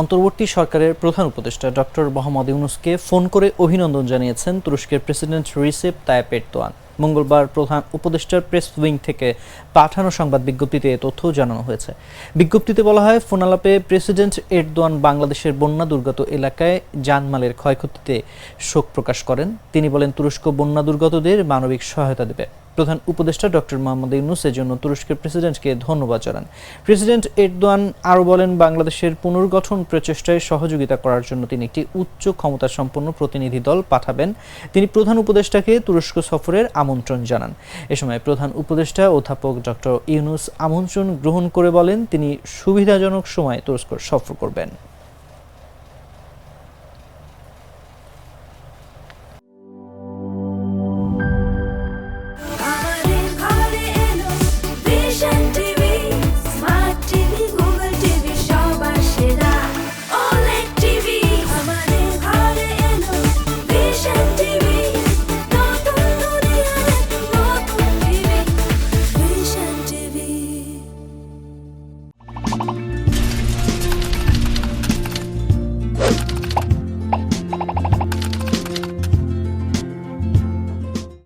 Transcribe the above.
অন্তর্বর্তী সরকারের প্রধান উপদেষ্টা ডক্টর মোহাম্মদ ইউনূসকে ফোন করে অভিনন্দন জানিয়েছেন তুরস্কের প্রেসিডেন্ট রিসেপ তাইয়েপ এরদোয়ান। মঙ্গলবার প্রধান উপদেষ্টার প্রেস উইং থেকে পাঠানো সংবাদ বিজ্ঞপ্তিতে এ তথ্য জানানো হয়েছে। বিজ্ঞপ্তিতে বলা হয়, ফোনালাপে প্রেসিডেন্ট এরদোয়ান বাংলাদেশের বন্যা দুর্গত এলাকায় জানমালের ক্ষয়ক্ষতিতে শোক প্রকাশ করেন। তিনি বলেন, তুরস্ক বন্যা দুর্গতদের মানবিক সহায়তা দেবে। প্রধান উপদেষ্টা ডক্টর মোহাম্মদ ইউনূস এর জন্য তুরস্কের প্রেসিডেন্টকে ধন্যবাদ জানান। প্রেসিডেন্ট এরদোয়ান আরও বলেন, বাংলাদেশের পুনর্গঠন প্রচেষ্টায় সহযোগিতা করার জন্য তিনি একটি উচ্চ ক্ষমতাসম্পন্ন প্রতিনিধি দল পাঠাবেন। তিনি প্রধান উপদেষ্টাকে তুরস্ক সফরের আমন্ত্রণ জানান। এ সময় প্রধান উপদেষ্টা অধ্যাপক ডক্টর ইউনূস আমন্ত্রণ গ্রহণ করে বলেন, তিনি সুবিধাজনক সময়ে তুরস্ক সফর করবেন।